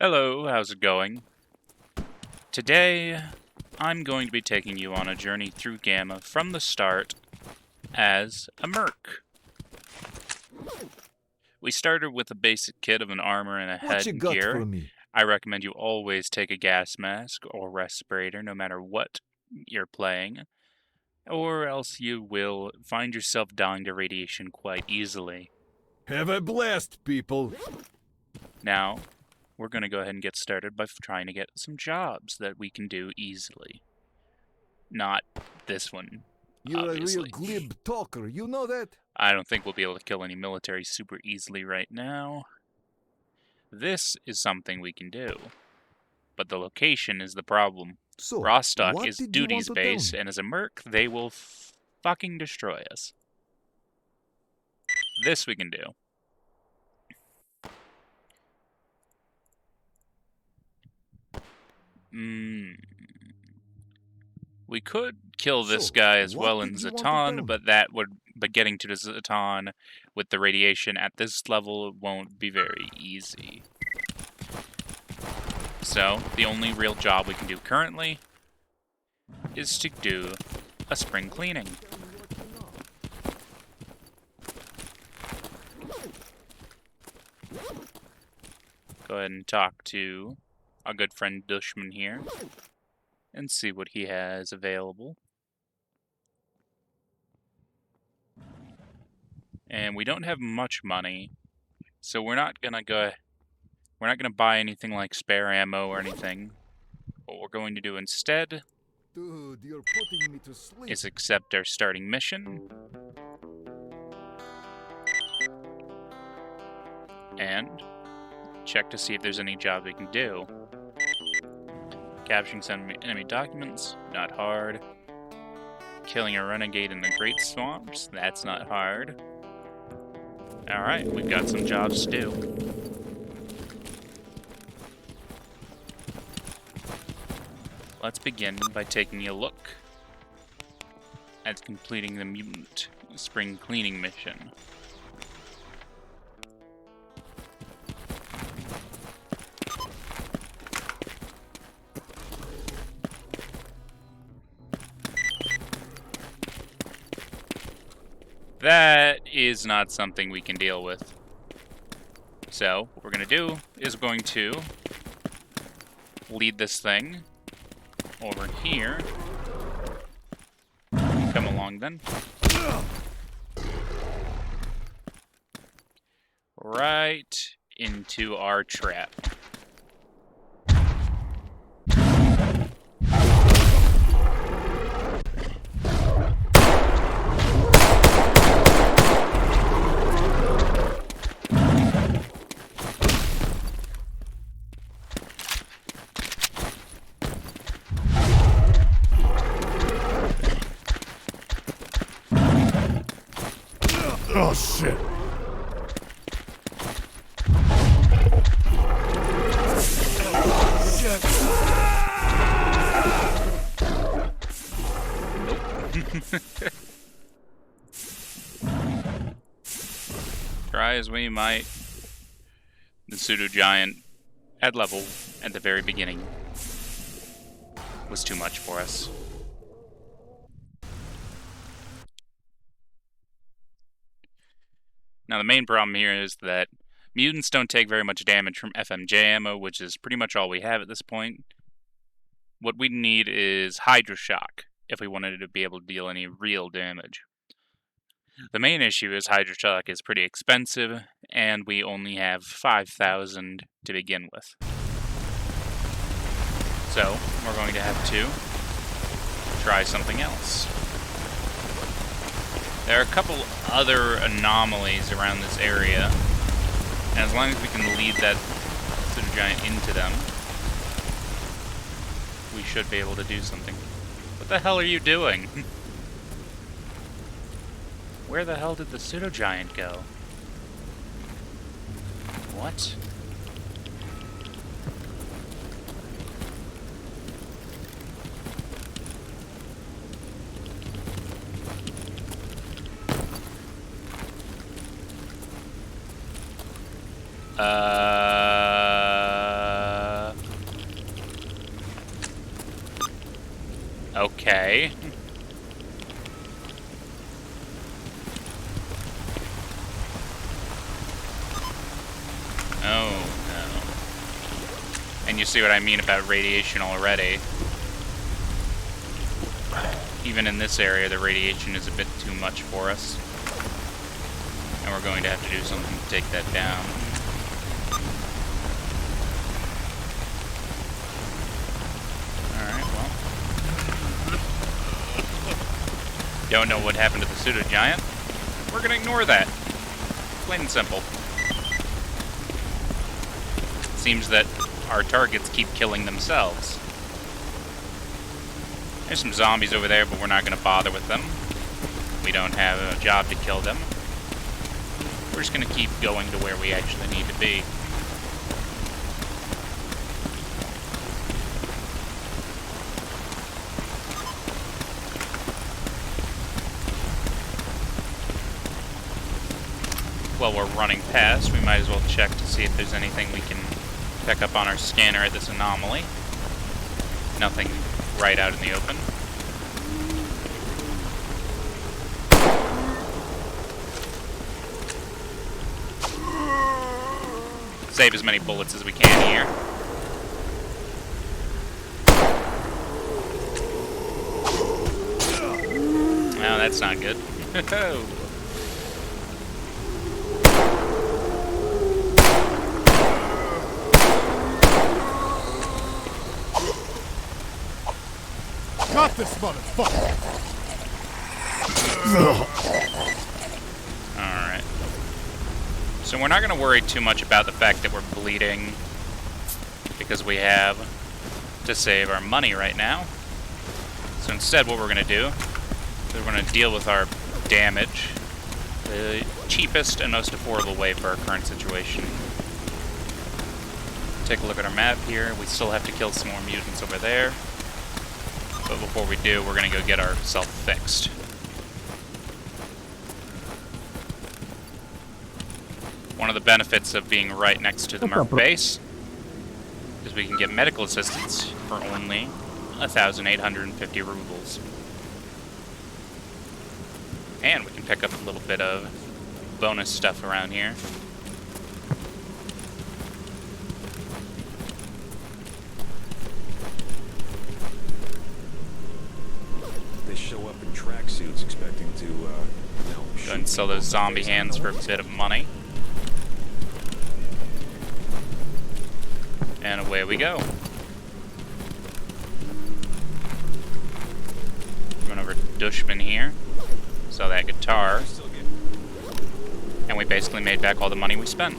Hello, how's it going? Today, I'm going to be taking you on a journey through Gamma from the start as a merc. We started with a basic kit of an armor and a headgear. I recommend you always take a gas mask or respirator no matter what you're playing, or else you will find yourself dying to radiation quite easily. Have a blast, people! Now, we're going to go ahead and get started by trying to get some jobs that we can do easily. Not this one, You're obviously. a real glib talker, you know that? I don't think we'll be able to kill any military super easily right now. This is something we can do, but the location is the problem. So, Rostock what is did you Duty's want to tell base, me? and as a merc, they will fucking destroy us. This we can do. We could kill this guy as well in Zaton, but getting to the Zaton with the radiation at this level won't be very easy. So, the only real job we can do currently is to do a spring cleaning. Go ahead and talk to our good friend Dushman here and see what he has available. And we don't have much money, so we're not gonna buy anything like spare ammo or anything. What we're going to do instead Dude, you're putting me to sleep. is accept our starting mission and check to see if there's any job we can do. Capturing some enemy documents, not hard. Killing a renegade in the Great Swamps, that's not hard. Alright, we've got some jobs to do. Let's begin by taking a look at completing the Mutant spring cleaning mission. That is not something we can deal with. So, what we're going to do is we're going to lead this thing over here. Come along then. Right into our trap. Oh, shit! Try as we might, the pseudo-giant at level at the very beginning was too much for us. Now the main problem here is that mutants don't take very much damage from G.A.M.M.A, which is pretty much all we have at this point. What we need is Hydroshock if we wanted to be able to deal any real damage. The main issue is Hydroshock is pretty expensive, and we only have 5,000 to begin with. So, we're going to have to try something else. There are a couple other anomalies around this area, and as long as we can lead that pseudo-giant into them, we should be able to do something. What the hell are you doing? Where the hell did the pseudo-giant go? What? okay. Oh, no. And you see what I mean about radiation already. Even in this area, the radiation is a bit too much for us. And we're going to have to do something to take that down. Alright, well. Don't know what happened to the pseudo-giant. We're gonna ignore that. Plain and simple. Seems that our targets keep killing themselves. There's some zombies over there, but we're not going to bother with them. We don't have a job to kill them. We're just going to keep going to where we actually need to be. While we're running past, we might as well check to see if there's anything we can pick up on our scanner at this anomaly. Nothing right out in the open. Save as many bullets as we can here. Oh, that's not good. Got this motherfucker! Alright. So we're not going to worry too much about the fact that we're bleeding, because we have to save our money right now. So instead what we're going to do is we're going to deal with our damage the cheapest and most affordable way for our current situation. Take a look at our map here. We still have to kill some more mutants over there. But before we do, we're going to go get ourselves fixed. One of the benefits of being right next to the Merc base is we can get medical assistance for only 1,850 rubles. And we can pick up a little bit of bonus stuff around here. They show up in tracksuits expecting to, Go ahead and sell those zombie hands for a bit of money. And away we go. Run over to Dushman here. Sell that guitar. And we basically made back all the money we spent.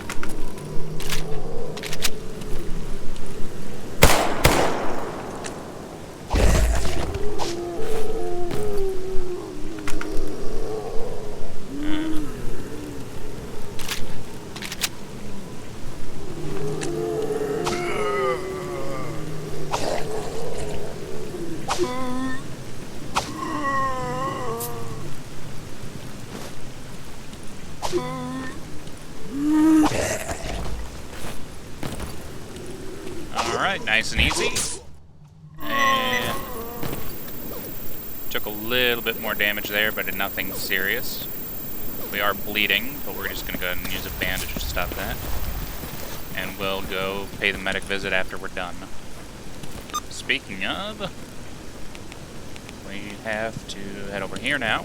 Alright, nice and easy. And took a little bit more damage there, but nothing serious. We are bleeding, but we're just going to go ahead and use a bandage to stop that. And we'll go pay the medic visit after we're done. Speaking of, we have to head over here now.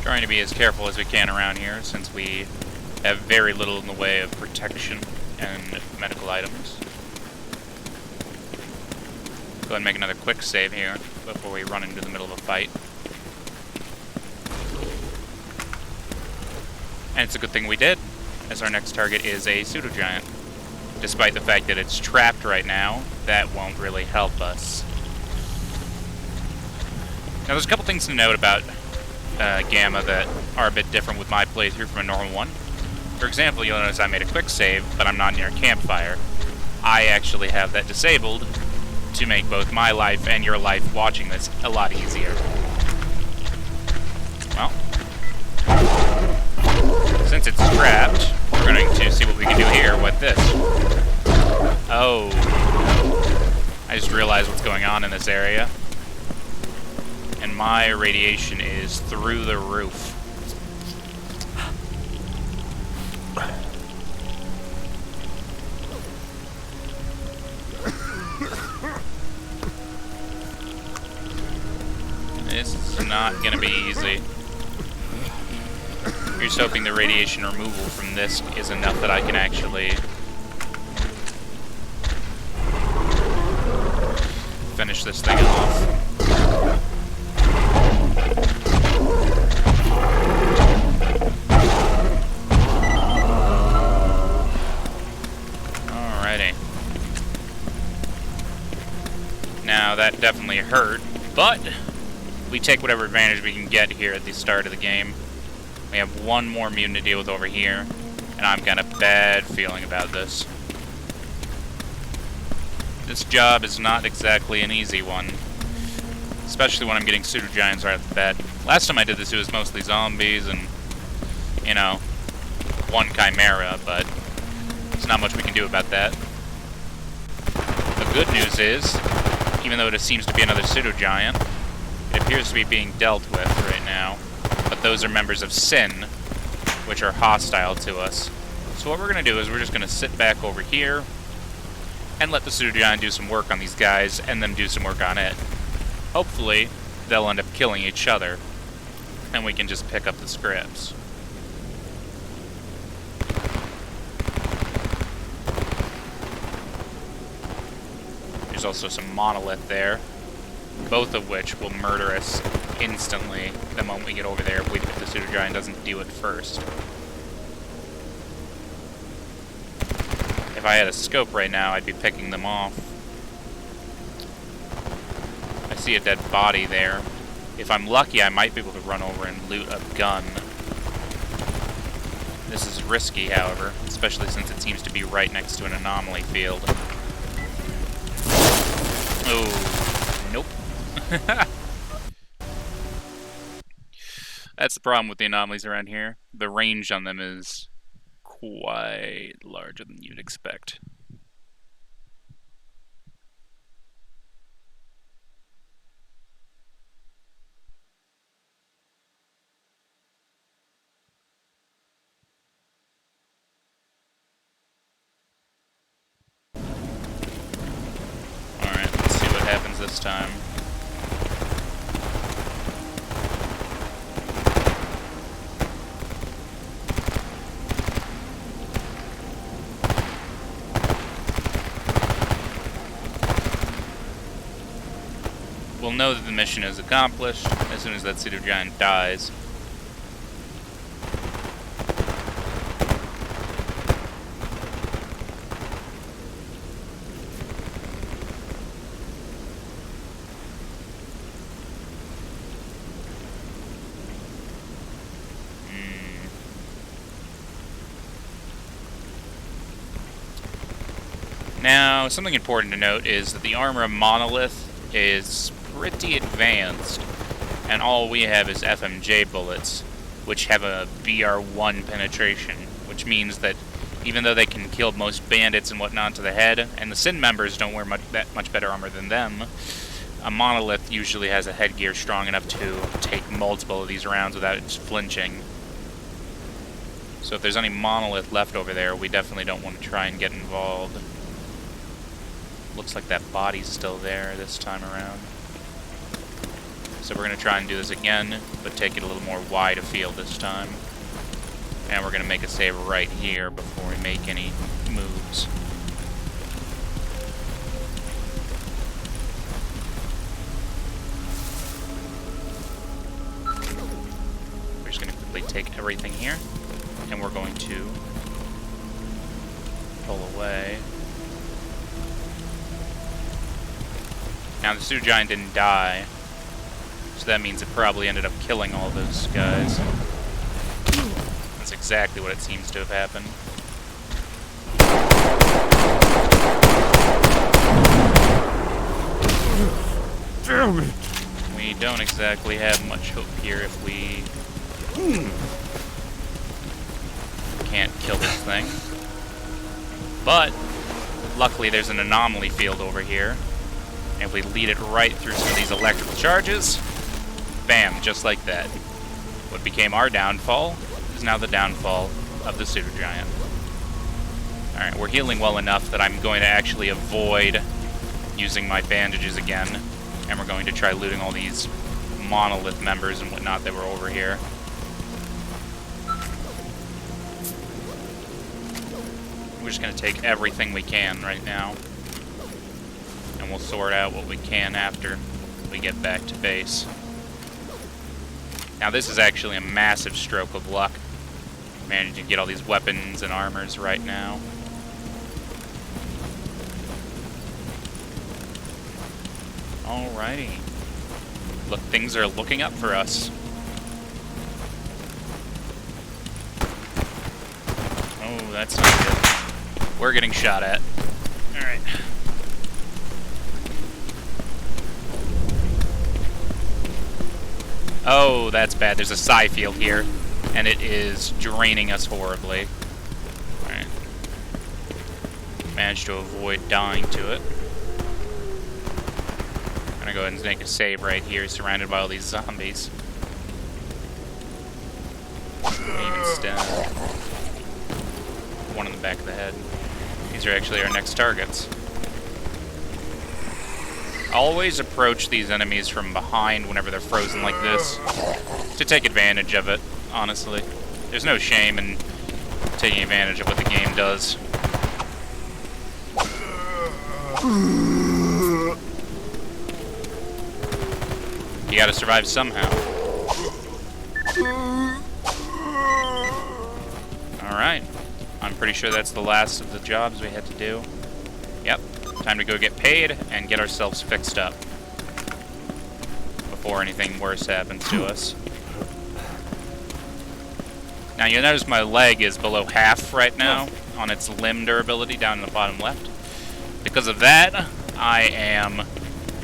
Trying to be as careful as we can around here, since we have very little in the way of protection and medical items. Go ahead and make another quick save here before we run into the middle of a fight. And it's a good thing we did, as our next target is a pseudo-giant. Despite the fact that it's trapped right now, that won't really help us. Now there's a couple things to note about Gamma that are a bit different with my playthrough from a normal one. For example, you'll notice I made a quick save, but I'm not near a campfire. I actually have that disabled to make both my life and your life watching this a lot easier. Well, since it's trapped, we're going to see what we can do here with this. Oh. I just realized what's going on in this area. And my radiation is through the roof. This is not going to be easy. Here's hoping the radiation removal from this is enough that I can actually finish this thing off. Alrighty. Now that definitely hurt, but we take whatever advantage we can get here at the start of the game. We have one more mutant to deal with over here, and I've got a bad feeling about this. This job is not exactly an easy one, especially when I'm getting pseudo-giants right off the bat. Last time I did this, it was mostly zombies and, you know, one chimera, but there's not much we can do about that. The good news is, even though it seems to be another pseudo-giant, it appears to be being dealt with right now. But those are members of Sin, which are hostile to us. So what we're going to do is we're just going to sit back over here and let the pseudo-giant do some work on these guys, and them do some work on it. Hopefully, they'll end up killing each other, and we can just pick up the scripts. There's also some monolith there, both of which will murder us instantly the moment we get over there if the pseudo-giant doesn't do it first. If I had a scope right now, I'd be picking them off. I see a dead body there. If I'm lucky, I might be able to run over and loot a gun. This is risky, however, especially since it seems to be right next to an anomaly field. Oh, nope. That's the problem with the anomalies around here. The range on them is quite larger than you'd expect. Alright, let's see what happens this time. We'll know that the mission is accomplished as soon as that pseudo-giant dies. Now, something important to note is that the armor of Monolith is pretty advanced, and all we have is FMJ bullets, which have a BR1 penetration, which means that even though they can kill most bandits and whatnot to the head, and the Sin members don't wear that much better armor than them, a Monolith usually has a headgear strong enough to take multiple of these rounds without it flinching. So if there's any Monolith left over there, we definitely don't want to try and get involved. Looks like that body's still there this time around. So we're going to try and do this again, but take it a little more wide afield this time. And we're going to make a save right here before we make any moves. We're just going to quickly take everything here, and we're going to pull away. Now the pseudo-giant didn't die, so that means it probably ended up killing all those guys. That's exactly what it seems to have happened. Damn it! We don't exactly have much hope here if we Can't kill this thing. But, luckily there's an anomaly field over here. And if we lead it right through some of these electrical charges, bam, just like that. What became our downfall is now the downfall of the pseudo-giant. Alright, we're healing well enough that I'm going to actually avoid using my bandages again. And we're going to try looting all these monolith members and whatnot that were over here. We're just going to take everything we can right now. And we'll sort out what we can after we get back to base. Now this is actually a massive stroke of luck. Managing to get all these weapons and armors right now. Alrighty. Look, things are looking up for us. Oh, that's not good. We're getting shot at. Alright. Oh, that's bad. There's a psi field here, and it is draining us horribly. Alright. Managed to avoid dying to it. I'm gonna go ahead and make a save right here, surrounded by all these zombies. Even still. One in the back of the head. These are actually our next targets. Always approach these enemies from behind whenever they're frozen like this, to take advantage of it, honestly. There's no shame in taking advantage of what the game does. You gotta survive somehow. Alright. I'm pretty sure that's the last of the jobs we had to do. Yep. Time to go get paid and get ourselves fixed up before anything worse happens to us. Now you'll notice my leg is below half right now on its limb durability down in the bottom left. Because of that, I am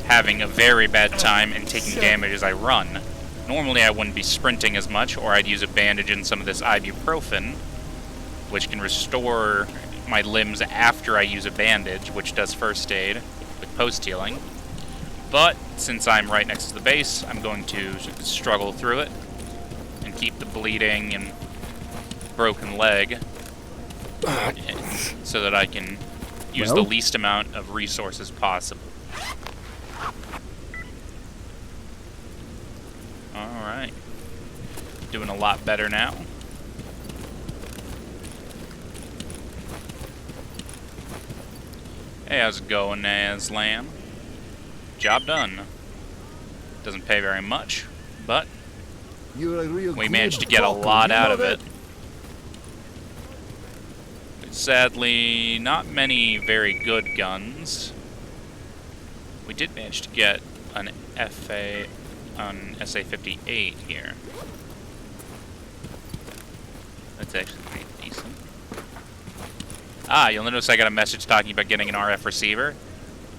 having a very bad time and taking damage as I run. Normally I wouldn't be sprinting as much, or I'd use a bandage and some of this ibuprofen, which can restore my limbs after I use a bandage, which does first aid with post-healing. But since I'm right next to the base, I'm going to struggle through it and keep the bleeding and broken leg so that I can use the least amount of resources possible. Alright. Doing a lot better now. Hey, how's it going, Aslan? Job done. Doesn't pay very much, but we managed to get a lot out of it. Sadly, not many very good guns. We did manage to get an SA-58 here. That's actually pretty decent. Ah, you'll notice I got a message talking about getting an RF receiver.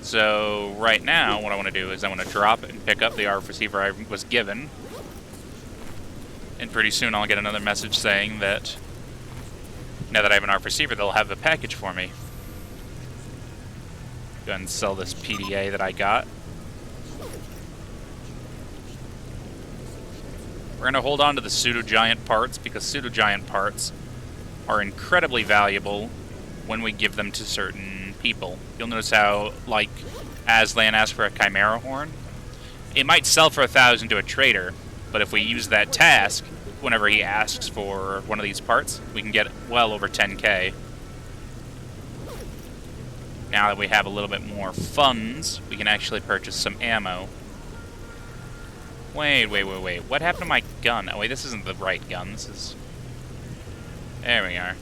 So right now, what I want to do is I want to drop and pick up the RF receiver I was given. And pretty soon I'll get another message saying that now that I have an RF receiver, they'll have a package for me. Go ahead and sell this PDA that I got. We're going to hold on to the pseudo-giant parts because pseudo-giant parts are incredibly valuable when we give them to certain people. You'll notice how, like, Aslan asked for a Chimera horn. It might sell for 1,000 to a trader, but if we use that task, whenever he asks for one of these parts, we can get well over 10k. Now that we have a little bit more funds, we can actually purchase some ammo. Wait. What happened to my gun? Oh wait, this isn't the right gun. This is... There we are.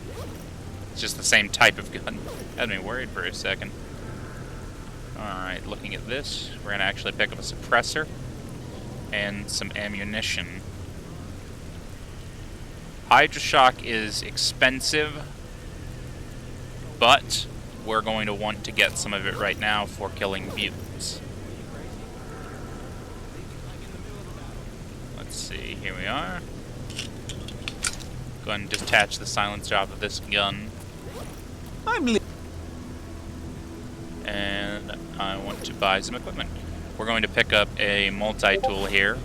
It's just the same type of gun. Had me worried for a second. Alright, looking at this, we're going to actually pick up a suppressor and some ammunition. Hydroshock is expensive, but we're going to want to get some of it right now for killing mutants. Let's see, here we are. Go ahead and detach the silencer off of this gun. And I want to buy some equipment. We're going to pick up a multi-tool here.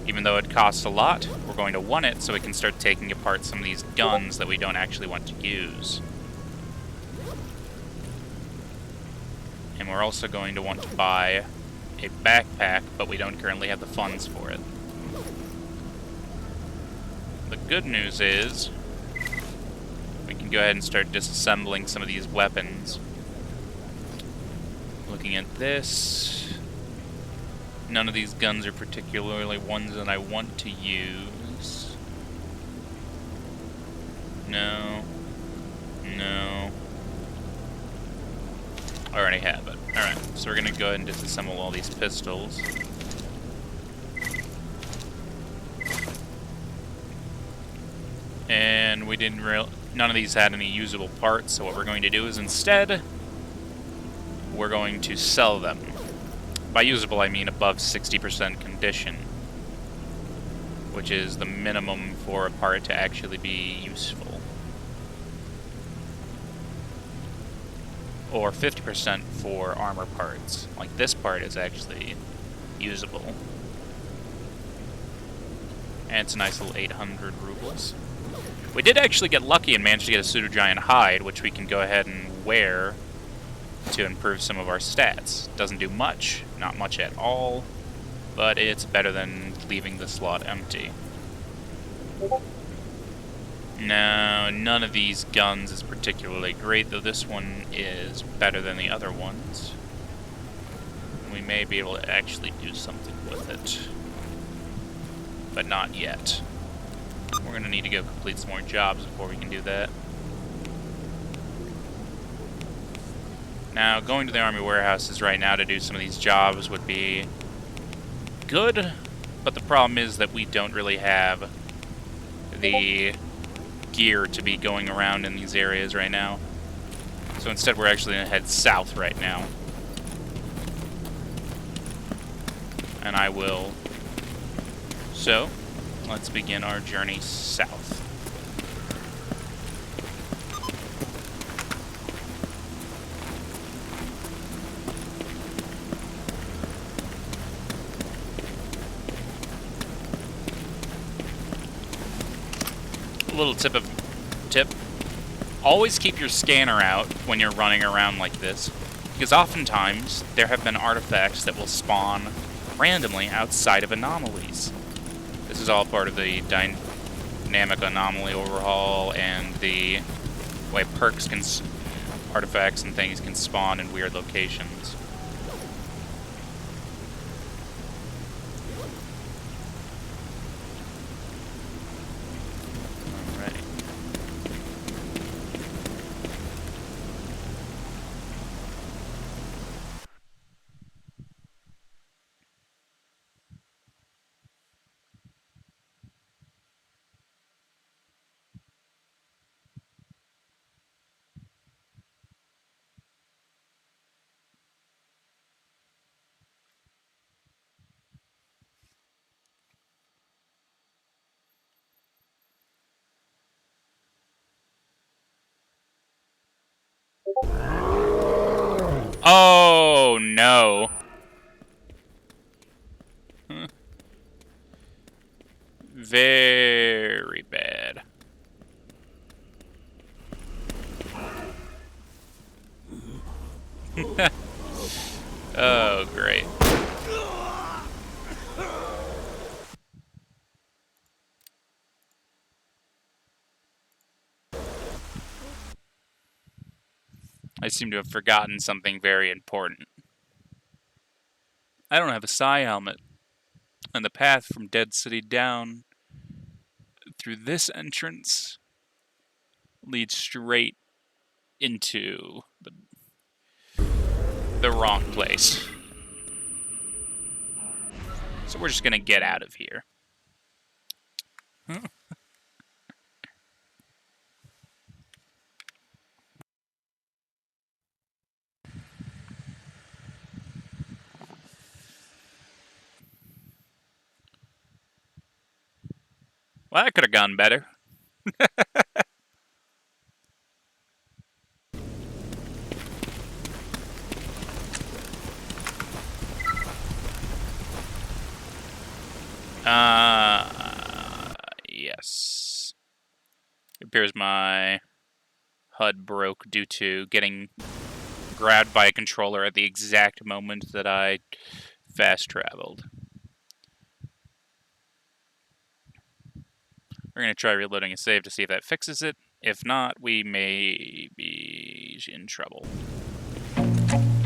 Even though it costs a lot, we're going to want it so we can start taking apart some of these guns that we don't actually want to use. And we're also going to want to buy a backpack, but we don't currently have the funds for it. The good news is we can go ahead and start disassembling some of these weapons. Looking at this, none of these guns are particularly ones that I want to use. No. No. I already have it. Alright, so we're gonna go ahead and disassemble all these pistols. And we didn't none of these had any usable parts, so what we're going to do is instead, we're going to sell them. By usable, I mean above 60% condition, which is the minimum for a part to actually be useful. Or 50% for armor parts. Like this part is actually usable. And it's a nice little 800 rubles. We did actually get lucky and managed to get a pseudo-giant hide, which we can go ahead and wear to improve some of our stats. Doesn't do much, not much at all, but it's better than leaving the slot empty. Now, none of these guns is particularly great, though this one is better than the other ones. We may be able to actually do something with it, but not yet. We're going to need to go complete some more jobs before we can do that. Now, going to the army warehouses right now to do some of these jobs would be good, but the problem is that we don't really have the gear to be going around in these areas right now. So instead we're actually going to head south right now. And I will. So, let's begin our journey south. A little tip. Always keep your scanner out when you're running around like this, because oftentimes there have been artifacts that will spawn randomly outside of anomalies. This is all part of the dynamic anomaly overhaul and the way perks can, artifacts and things can spawn in weird locations. Oh, no. Very bad. Oh, great. I seem to have forgotten something very important. I don't have a psi helmet, and the path from Dead City down through this entrance leads straight into the wrong place. So we're just gonna get out of here. Well, that could have gone better. Yes. It appears my HUD broke due to getting grabbed by a controller at the exact moment that I fast traveled. We're going to try reloading a save to see if that fixes it. If not, we may be in trouble.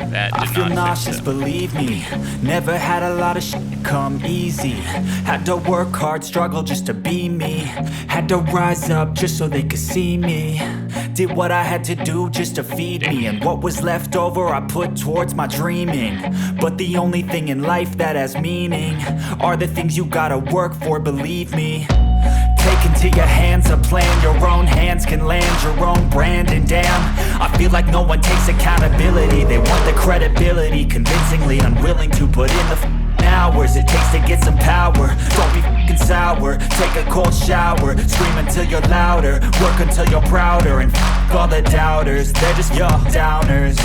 That did I feel not fix nauseous, it. believe me. Never had a lot of shit come easy. Had to work hard, struggle just to be me. Had to rise up just so they could see me. Did what I had to do just to feed me. And what was left over I put towards my dreaming. But the only thing in life that has meaning are the things you gotta work for, believe me. Take into your hands a plan. Your own hands can land your own brand. And damn, I feel like no one takes accountability. They want the credibility, convincingly unwilling to put in the hours it takes to get some power. Don't be f***ing sour. Take a cold shower. Scream until you're louder. Work until you're prouder. And f*** all the doubters, they're just your downers.